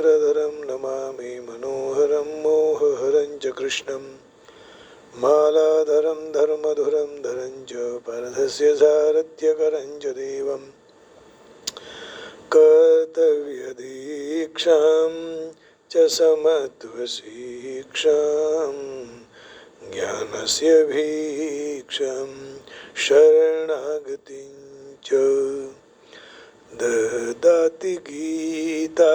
सूत्रधरं नमामि मनोहरं मोहहरं च कृष्णं मालाधरं धर्मधुरं धरं च पार्थस्य सारथ्यकरं च देवं कर्तव्यदीक्षां च समत्वशिक्षां ज्ञानस्य भीक्षां शरणागतिं च ददाति गीता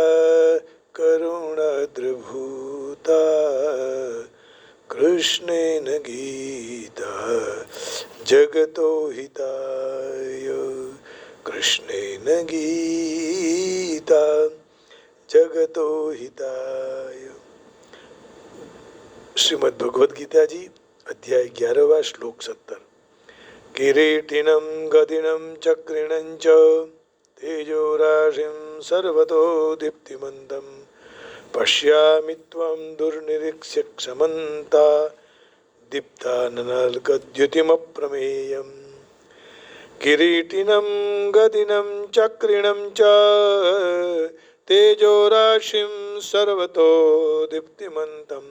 करुणाद्रभूता कृष्णेन गीता जगतो हिताय कृष्णेन गीता जगतो हिताय। श्रीमद् भगवद गीता जी अध्याय 11वां श्लोक 70। किरीटिनं गदिनं चक्रिणं च तेजोराशिं सर्वतो दीप्तिमन्तं पश्यामि त्वं दुर्निरीक्ष्य क्षमन्ता दीप्ताननल्कद्युतिमप्रमेयम्। किरीटिनं गदिनं चक्रिणं च तेजोराशिं सर्वतो दीप्तिमन्तं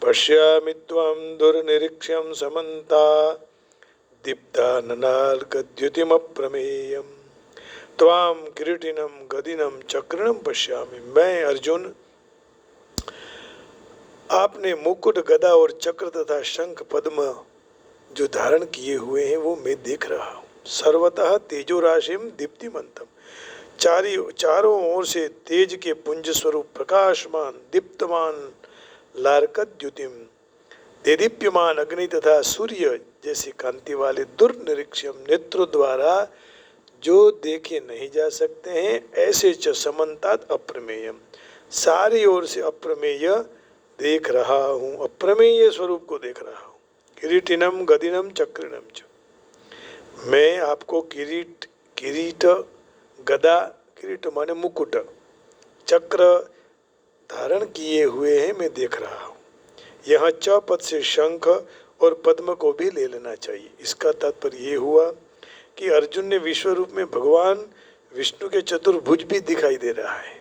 पश्यामि त्वं दुर्निरीक्ष्यं समन्ता दीप्ताननाल्कद्युतिमप्रमेयम्। त्वां किरीटिनं गदिनं चक्रिणं पश्यामि। मैं अर्जुन आपने मुकुट गदा और चक्र तथा शंख पद्म जो धारण किए हुए हैं वो मैं देख रहा हूँ। सर्वतः तेजोराशिम दीप्तिमंतम, चारों ओर से तेज के पुंज स्वरूप प्रकाशमान दीप्तमान लार्कद्युतिम देदीप्यमान अग्नि तथा सूर्य जैसी कांति वाले दुर्निरीक्षम नेत्रों द्वारा जो देखे नहीं जा सकते हैं ऐसे च समन्तात अप्रमेयम, सारी ओर से अप्रमेय देख रहा हूँ, अप्रमेय स्वरूप को देख रहा हूँ। किरीटिनम गदिनम चक्रिणम च, मैं आपको किरीट गदा, किरीट माने मुकुट, चक्र धारण किए हुए हैं मैं देख रहा हूँ। यहाँ च पद से शंख और पद्म को भी ले लेना चाहिए। इसका तात्पर्य ये हुआ कि अर्जुन ने विश्व रूप में भगवान विष्णु के चतुर्भुज भी दिखाई दे रहा है।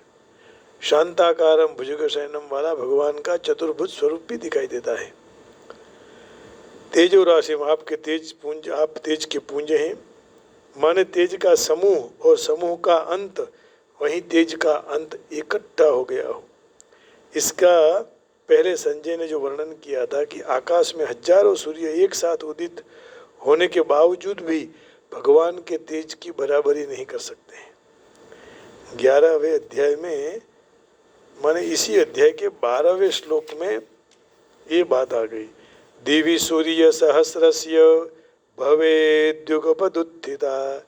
शांताकारम भुजगशयनम वाला भगवान का चतुर्भुज स्वरूप भी दिखाई देता है। तेजो राशि में आपके तेज पुंज, आप तेज के पुंज हैं, माने तेज का समूह और समूह का अंत, वहीं तेज का अंत इकट्ठा हो गया हो। इसका पहले संजय ने जो वर्णन किया था कि आकाश में हजारों सूर्य एक साथ उदित होने के बावजूद भी भगवान के तेज की बराबरी नहीं कर सकते हैं। 11वें अध्याय में, माने इसी अध्याय के 12वें श्लोक में ये बात आ गई। दिवि सूर्य सहस्रस्य भवेद्युगपदुत्थिता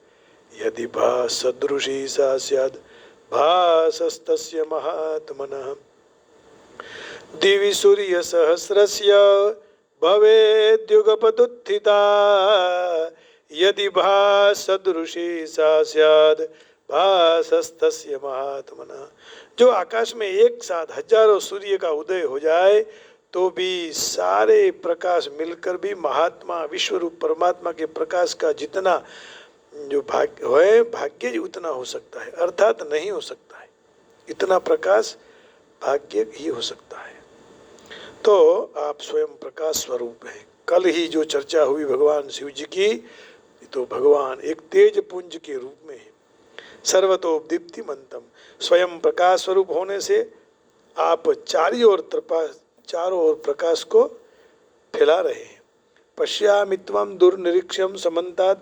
यदि भासदृशी सा स्याद् भासस्तस्य महात्मनः। दिवि सूर्य सहस्रस्य भवेद्युगपदुत्थिता यदि भासदृशी सा स्याद् भासस्तस्य महात्मनः। जो आकाश में एक साथ हजारों सूर्य का उदय हो जाए तो भी सारे प्रकाश मिलकर भी महात्मा विश्वरूप परमात्मा के प्रकाश का जितना जो भाग्य है, भाग्य उतना हो सकता है, अर्थात नहीं हो सकता है। इतना प्रकाश भाग्य ही हो सकता है। तो आप स्वयं प्रकाश स्वरूप हैं। कल ही जो चर्चा हुई भगवान शिव जी की, तो भगवान एक तेज पुंज के रूप में है। सर्वतो दीप्तिमंतम, स्वयं प्रकाश स्वरूप होने से आप चारों ओर प्रकाश को फैला रहे हैं। पश्यामि त्वं दुर्निरीक्ष्यम समन्तात्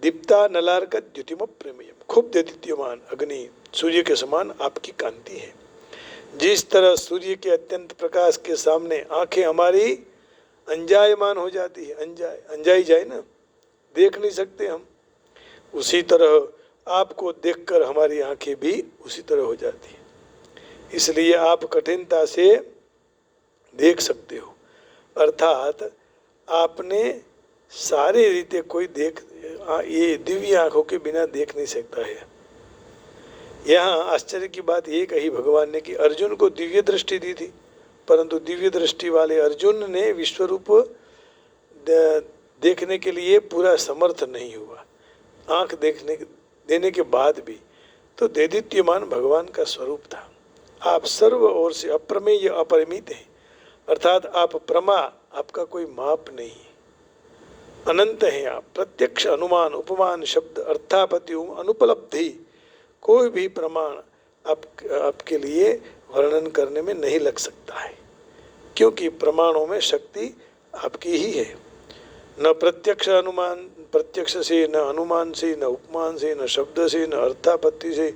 दीप्ता नलार्कद्युतिम प्रमेयम। खूब देदीप्यमान अग्नि सूर्य के समान आपकी कांति है। जिस तरह सूर्य के अत्यंत प्रकाश के सामने आंखें हमारी अंजायमान हो जाती है, अंजाई जाए ना, देख नहीं सकते हम, उसी तरह आपको देखकर हमारी आंखें भी उसी तरह हो जाती है। इसलिए आप कठिनता से देख सकते हो, अर्थात आपने सारी रीते कोई ये दिव्य आंखों के बिना देख नहीं सकता है। यहाँ आश्चर्य की बात ये कही भगवान ने कि अर्जुन को दिव्य दृष्टि दी थी, परंतु दिव्य दृष्टि वाले अर्जुन ने विश्वरूप देखने के लिए पूरा समर्थ नहीं हुआ। आंख देने के बाद भी तो देदीप्यमान भगवान का स्वरूप था। आप सर्व ओर से अप्रमेय अपरिमित हैं, अर्थात आप प्रमा, आपका कोई माप नहीं है, अनंत हैं आप। प्रत्यक्ष अनुमान उपमान शब्द अर्थापत्ति अनुपलब्धि, कोई भी प्रमाण आपके लिए वर्णन करने में नहीं लग सकता है, क्योंकि प्रमाणों में शक्ति आपकी ही है। न प्रत्यक्ष अनुमान, प्रत्यक्ष से, न अनुमान से, न उपमान से, न शब्द से, न अर्थापत्ति से,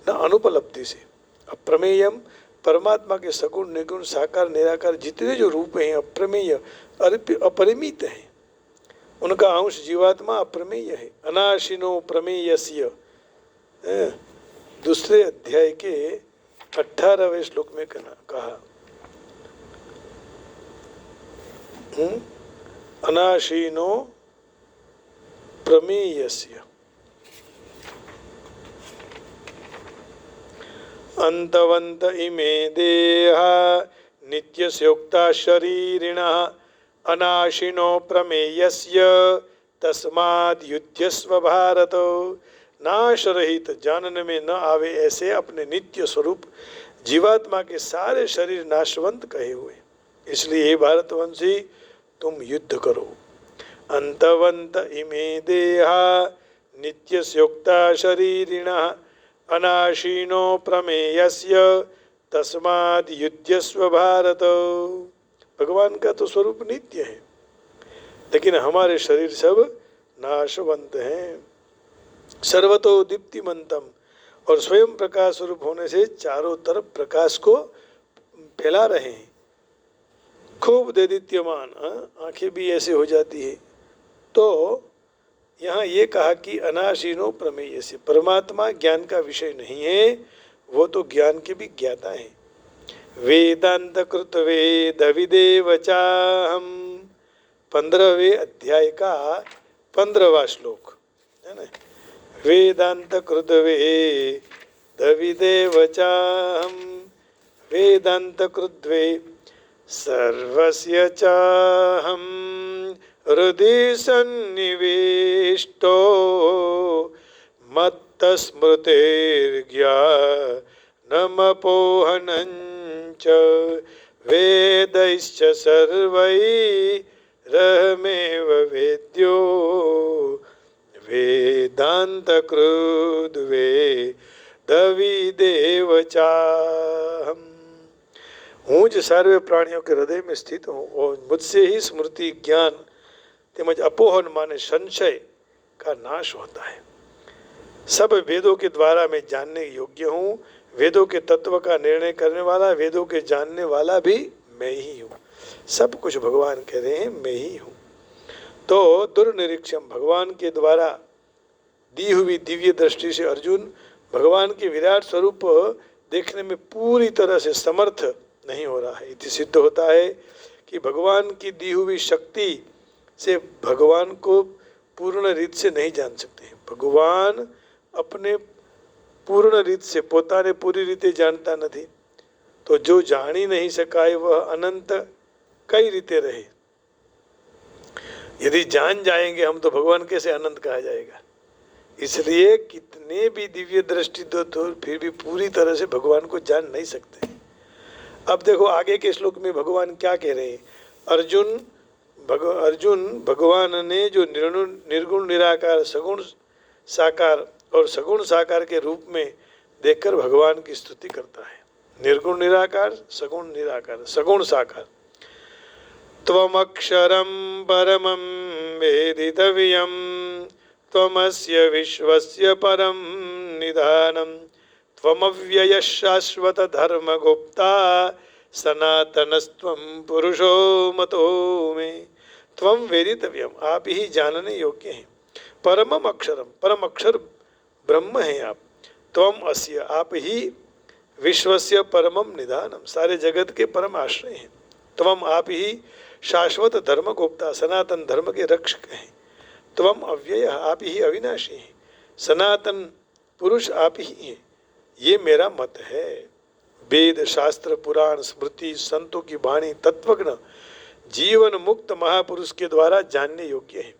न अनुपलब्धि से। अप्रमेयम, परमात्मा के सगुण निर्गुण साकार निराकार जितने जो रूप हैं अप्रमेय अपरिमित हैं, उनका अंश जीवात्मा अप्रमेय है। अनाशिनो प्रमेयस्य, दूसरे अध्याय के 18वें श्लोक में कहा, अनाशीनो प्रमेयस्य अंतवंत इमे देहा नित्यस्योक्ता शरीरिणः अनाशिनो प्रमेयस्य तस्माद् युध्यस्व भारत। नाश रहित, जानने में न आवे ऐसे अपने नित्य स्वरूप जीवात्मा के सारे शरीर नाशवंत कहे हुए, इसलिए हे भारतवंशी तुम युद्ध करो। अंतवंत इमे देहा नित्यस्योक्ता शरीरिणः अनाशीनो प्रमेयस्य तस्माद् युध्यस्व भारत। भगवान का तो स्वरूप नित्य है, लेकिन हमारे शरीर सब नाशवंत हैं। सर्वतो दीप्तिमंतम, और स्वयं प्रकाश स्वरूप होने से चारों तरफ प्रकाश को फैला रहे हैं। खूब दैदित्यमान, आंखें भी ऐसे हो जाती है। तो यहाँ ये कहा कि अनाशीनो प्रमेय से, परमात्मा ज्ञान का विषय नहीं है, वो तो ज्ञान के भी ज्ञाता है। वेदांत कृत वेद विदेव चाहम, 15वें अध्याय का 15वां श्लोक है ना। वेदांत कृत वेद विदेव चाहम वेदांत कृद्वे सर्वस्य चाहम हृदि सन्निविष्टो मत्तस्मृतिर्ज्ञानमपोहनञ्च वेदैश्च सर्वैरहमेव वेद्यो वेदान्तकृद् वेदविदेव चाहम्। હું જ સર્વે પ્રાણીઓ के हृदय में स्थित हूँ और मुझसे ही स्मृति ज्ञान तेमज अपोहन माने संशय का नाश होता है। सब वेदों के द्वारा मैं जानने योग्य हूँ, वेदों के तत्व का निर्णय करने वाला, वेदों के जानने वाला भी मैं ही हूँ। सब कुछ भगवान कह रहे हैं मैं ही हूँ। तो दुर्निरीक्षम, भगवान के द्वारा दी हुई दिव्य दृष्टि से अर्जुन भगवान के विराट स्वरूप देखने में पूरी तरह से समर्थ नहीं हो रहा है। इति सिद्ध होता है कि भगवान की दी हुई शक्ति से भगवान को पूर्ण रीत से नहीं जान सकते। भगवान अपने पूर्ण रीत से પોતાને पूरी रीते जानता नहीं, तो जो जान ही नहीं सका है वह अनंत कई रीते रहे। यदि जान जाएंगे हम तो भगवान कैसे अनंत कहा जाएगा। इसलिए कितने भी दिव्य दृष्टि दो तो फिर भी पूरी तरह से भगवान को जान नहीं सकते। अब देखो आगे के श्लोक में भगवान क्या कह रहे हैं। अर्जुन भगवान ने जो निर्गुण निराकार सगुण साकार और सगुण साकार के रूप में देखकर भगवान की स्तुति करता है। निर्गुण निराकार सगुण निराकार सगुण साकार। त्वमक्षरं परमं वेदितव्यं त्वमस्य विश्वस्य परं निधानं त्वमव्ययः शाश्वत धर्मगुप्ता सनातनस्त्वं पुरुषो मतो मे। त्वं वेदितव्यम, आप ही जानने योग्य हैं। परमम अक्षरम, परम अक्षर ब्रह्म हैं आप। त्वम अस्य, आप ही विश्वस्य परमम निधानम, सारे जगत के परम आश्रय हैं। त्वम, आप ही शाश्वत धर्म गुप्ता, सनातन धर्म के रक्षक हैं। त्वम अव्यय, आप ही अविनाशी हैं। सनातन पुरुष आप ही हैं। ये मेरा मत है। वेद शास्त्र पुराण स्मृति संतों की वाणी तत्वज्ञ जीवन मुक्त महापुरुष के द्वारा जानने योग्य है।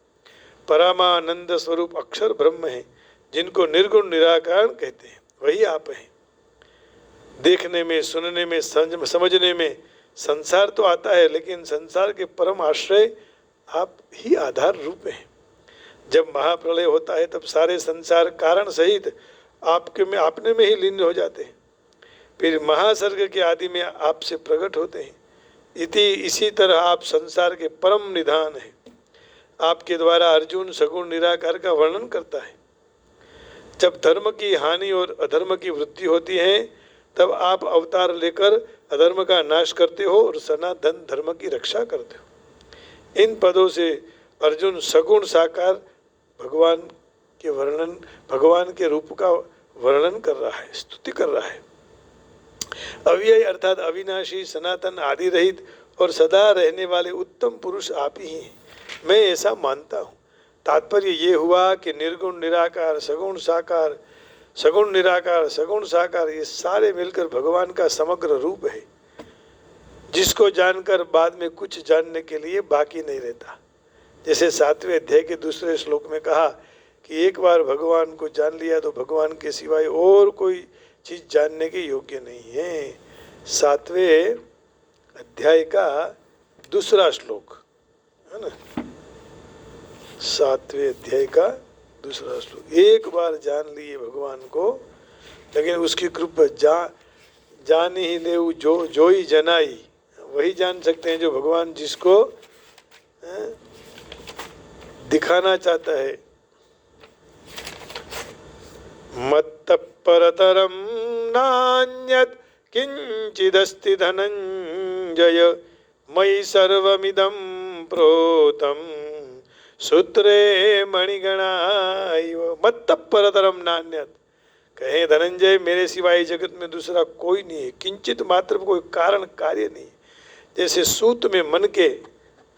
परमानंद स्वरूप अक्षर ब्रह्म है, जिनको निर्गुण निराकार कहते हैं, वही आप हैं। देखने में, सुनने में, समझने में संसार तो आता है, लेकिन संसार के परम आश्रय आप ही आधार रूप हैं। जब महाप्रलय होता है तब सारे संसार कारण सहित आपके में, आपने में ही लीन हो जाते हैं। फिर महासर्ग के आदि में आपसे प्रकट होते हैं। इसी तरह आप संसार के परम निधान हैं। आपके द्वारा अर्जुन सगुण निराकार का वर्णन करता है। जब धर्म की हानि और अधर्म की वृद्धि होती है तब आप अवतार लेकर अधर्म का नाश करते हो और सनातन धर्म की रक्षा करते हो। इन पदों से अर्जुन सगुण साकार भगवान के रूप का वर्णन कर रहा है, स्तुति कर रहा है। अव्यय अर्थात अविनाशी, सनातन, आदि रहित और सदा रहने वाले उत्तम पुरुष आप ही हैं, मैं ऐसा मानता हूँ। तात्पर्य ये हुआ कि निर्गुण निराकार, सगुण साकार, सगुण निराकार, सगुण साकार, ये सारे मिलकर भगवान का समग्र रूप है, जिसको जानकर बाद में कुछ जानने के लिए बाकी नहीं रहता। जैसे 7वें अध्याय के दूसरे श्लोक में कहा कि एक बार भगवान को जान लिया तो भगवान के सिवाय और कोई चीज जानने के योग्य नहीं है। 7वें अध्याय का दूसरा श्लोक है ना, 7वें अध्याय का दूसरा श्लोक। एक बार जान लिए भगवान को, लेकिन उसकी कृपा जान ही ले जो ही जनाई, वही जान सकते हैं जो भगवान जिसको दिखाना चाहता है। मत्तः परतरं नान्यत् किंचिदस्ति धनंजय, मयि सर्वमिदं प्रोतं सूत्रे मणिगणा इव। मत्तः परतरं नान्यत्, कहे धनंजय मेरे सिवाय जगत में दूसरा कोई नहीं है। किंचित मात्र कोई कारण कार्य नहीं। जैसे सूत में मन के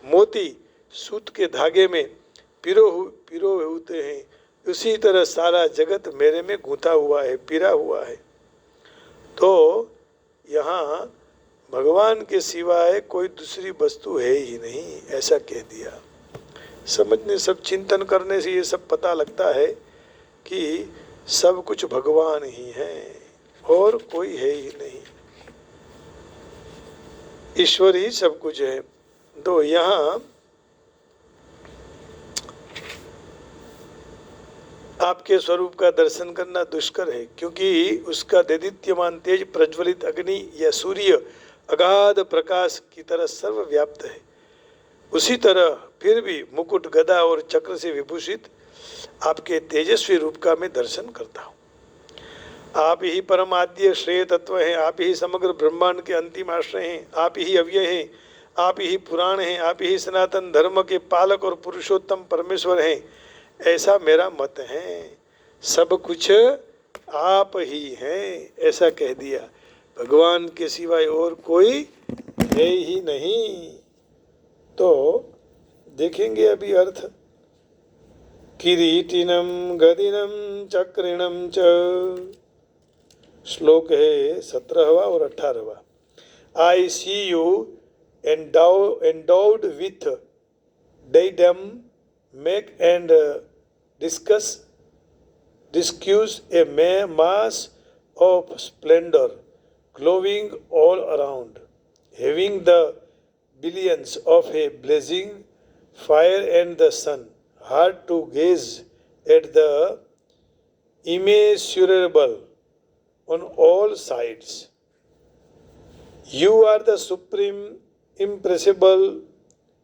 मोती सूत के धागे में पिरो होते हैं, उसी तरह सारा जगत मेरे में गूंथा हुआ है, पिरा हुआ है। तो यहाँ भगवान के सिवाय कोई दूसरी वस्तु है ही नहीं, ऐसा कह दिया। समझने, सब चिंतन करने से ये सब पता लगता है कि सब कुछ भगवान ही है और कोई है ही नहीं, ईश्वर ही सब कुछ है। तो यहाँ आपके स्वरूप का दर्शन करना दुष्कर है, क्योंकि उसका दैदीप्यमान तेज प्रज्वलित अग्नि या सूर्य अगाध प्रकाश की तरह सर्वव्याप्त है। उसी तरह फिर भी मुकुट, गदा और चक्र से विभूषित आपके तेजस्वी रूप का मैं दर्शन करता हूँ। आप ही परमाद्य श्रेय तत्व हैं, आप ही समग्र ब्रह्मांड के अंतिम आश्रय हैं, आप ही अव्यय हैं, आप ही पुराण हैं, आप ही सनातन धर्म के पालक और पुरुषोत्तम परमेश्वर हैं, ऐसा मेरा मत है। सब कुछ आप ही हैं, ऐसा कह दिया। भगवान के सिवाय और कोई है ही नहीं। तो देखेंगे अभी अर्थ। किरीटिनम गदिनम चक्रिणम च, श्लोक है 17वां और 18वां। आई सी you endowed with diadem, make and discuss a mass of splendor, glowing all around, having the billions of a blazing fire and the sun, hard to gaze at the immeasurable on all sides. You are the supreme, impressible,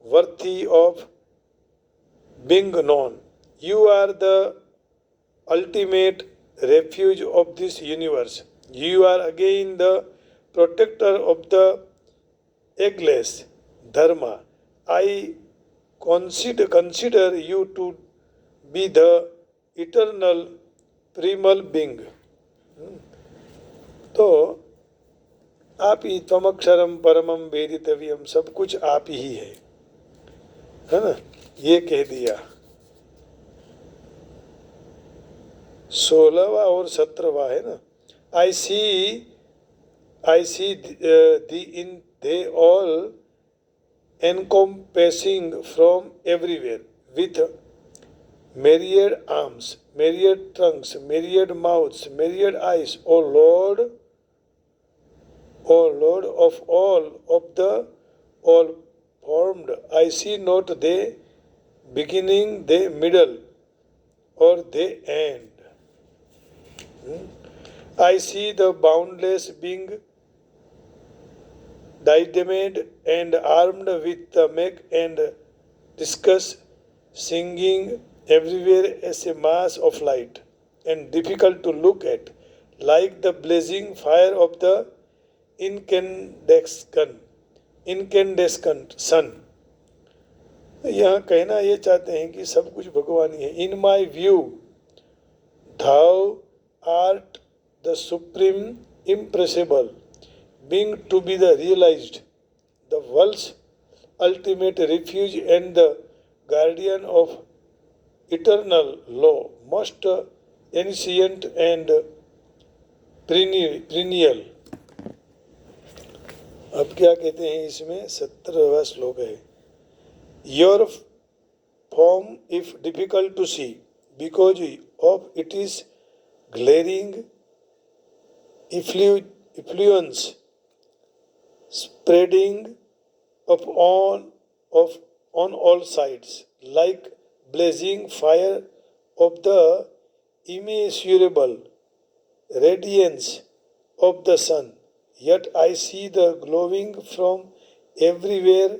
worthy of being known. You are the ultimate refuge of this universe. You are again the protector of the eggless dharma. I consider you to be the eternal primal being. तो आप ही त्वमक्षरम परमम वेदितव्यम, सब कुछ आप ही है ना, ये कह दिया। 16वां और 17वां है ना। I see thee in the all encompassing from everywhere, with myriad arms, myriad trunks, myriad mouths, myriad eyes. O Lord, O Lord of the all formed, I see not the beginning, the middle, or the end. I see the boundless being diademed and armed with the make and discuss, singing everywhere as a mass of light and difficult to look at, like the blazing fire of the incandescent sun. यहाँ कहना ये चाहते हैं कि सब कुछ भगवान ही है. In my view thou art the supreme impressible being to be the realized, the world's ultimate refuge and the guardian of eternal law, most ancient and perennial. अब क्या कहते हैं इसमें 17वां श्लोक है. Your form, if difficult to see, because of it is glaring effluence spreading on all sides, like blazing fire of the immeasurable radiance of the sun. Yet I see the glowing from everywhere,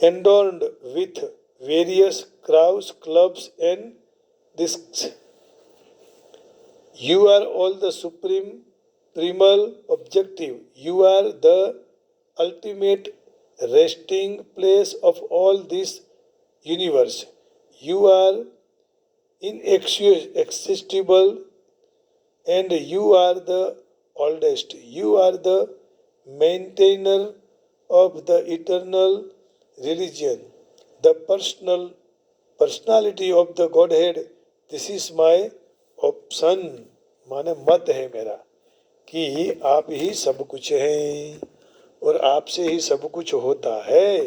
adorned with various crows, clubs, and discs. You are all the supreme, primal objective. You are the ultimate resting place of all this universe. You are inaccessible and you are the oldest. You are the maintainer of the eternal religion, the personality of the Godhead. This is my option, माने मत है मेरा कि आप ही सब कुछ हैं और आपसे ही सब कुछ होता है.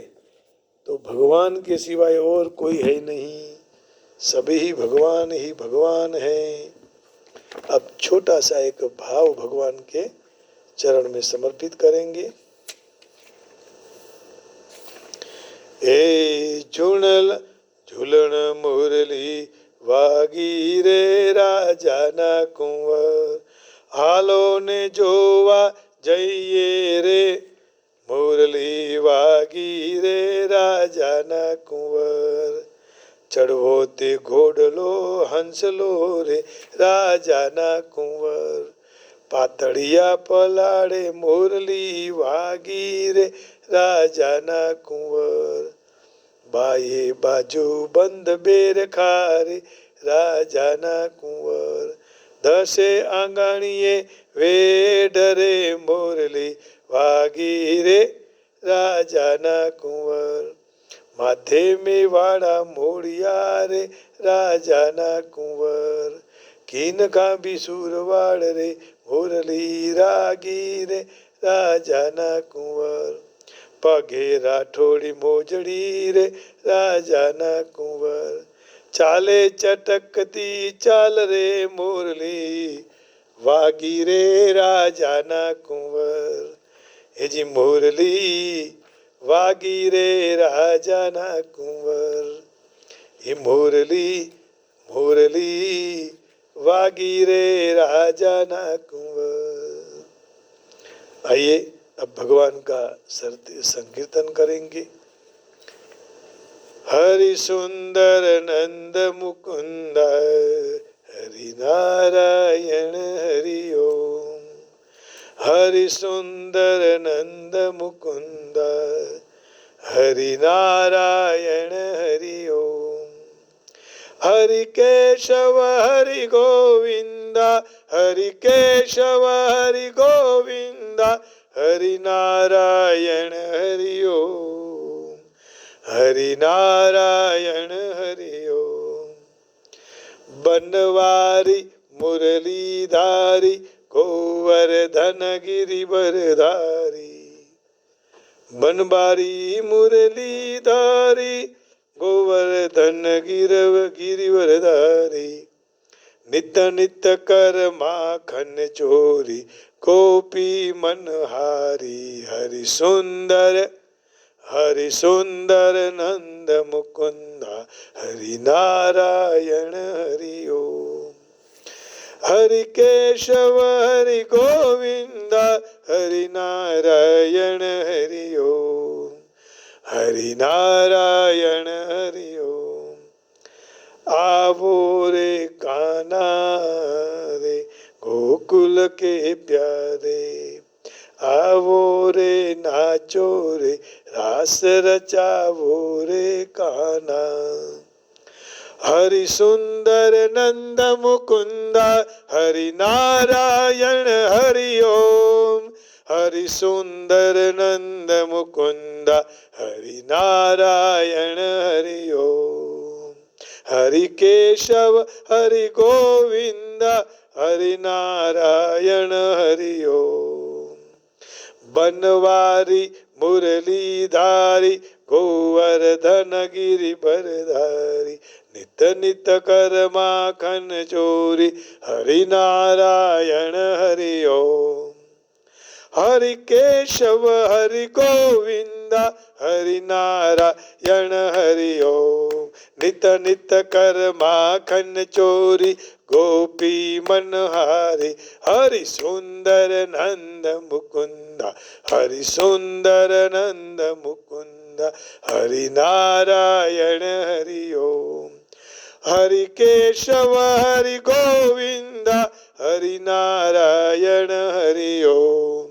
तो भगवान के सिवाय और कोई है नहीं, सभी ही भगवान है. अब छोटा सा एक भाव भगवान के चरण में समर्पित करेंगे. ए झूलन मुरली वागी रे राजाना कुंवर, हालो ने जोवा जइए रे मुरली वागी रे राजाना कुंवर. चढ़वो ते घोड़लो हंसलो रे राजाना कुंवर, पातड़िया पलाड़े मुरली वागी रे राजाना कुंवर. बाये बाजू बंद बेर खारे राजाना कुंवर, दसे आंगणिये वे डरे मुरली वागी रे राजाना कुंवर. माथे में वाड़ा मोड़िया रे राजाना कुंवर, कीन का बिसुरवाड़ रे मुरली रागी रे राजाना कुंवर. पगे राठोड़ी मोजड़ी रे राजाना कुंवर, चाले चटकती चाल रे मुरली वागी रे राजाना कुंवर. हे जी मुरली वागी रे राजाना कुंवर, ये मुरली वागी रे राजाना कुंवर. आइए अब भगवान का संकीर्तन करेंगे. हरि सुंदर नंद मुकुंद हरि नारायण हरि ओम. हरि सुंदर नंद मुकुंद हरि नारायण हरि ओम. हरि केशव हरि गोविंदा, हरि केशव हरि गोविंदा, हरि नारायण हरि ओम. हरि नारायण हरि ओम. बनवारी मुरलीधारी गोवर्धन गिरिवरधारी, बनवारी मुरलीधारी गोवर्धन गिरिवरधारी. नित्य नित्य कर माखन चोरी गोपी मनहारी हरि सुंदर नंद मुकुंदा हरि नारायण हरि ओम। हरि केशव हरि गोविंदा हरि नारायण हरि ओम। हरि नारायण हरि ओम। आवो रे कान्हा रे गोकुल के प्यारे, आवो रे नाचो रे रास रचावो रे कान्हा। हरि सुंदर नंद मुकुंदा हरि नारायण हरि ओम। हरि सुंदर नंद मुकुंदा हरि नारायण हरि ओम। हरि केशव हरि गोविंदा हरि नारायण हरि ओम। बनवारी मुरलीधारी गोवर्धन गिरिवरधारी नित नित कर माखन चोरी हरि नारायण हरि ओम। हरि केशव हरि गोविंदा हरि नारायण हरि ओम। नित नित कर माखन चोरी गोपी मनहारी हरि सुंदर नंद मुकुंदा हरि सुंदर नंद मुकुंदा हरि नारायण हरि ओम। हरि केशव हरि गोविंदा हरि नारायण हरि ओम।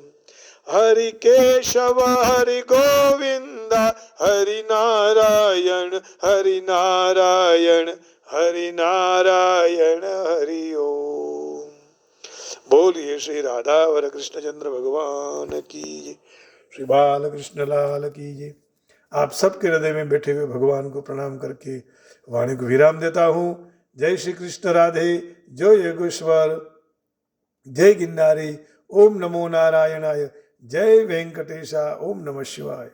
हरि केशव हरि गोविंदा हरि नारायण हरि नारायण हरि नारायण हरि ओम। बोलिए श्री राधा वर कृष्ण चंद्र भगवान की जय। श्री बाल कृष्ण लाल की जय। आप सबके हृदय में बैठे हुए भगवान को प्रणाम करके वाणी को विराम देता हूँ। जय श्री कृष्ण राधे, जय योगेश्वर, जय गिरनारी, ओम नमो नारायणाय, जय वेंकटेशा, ओम नमः शिवाय।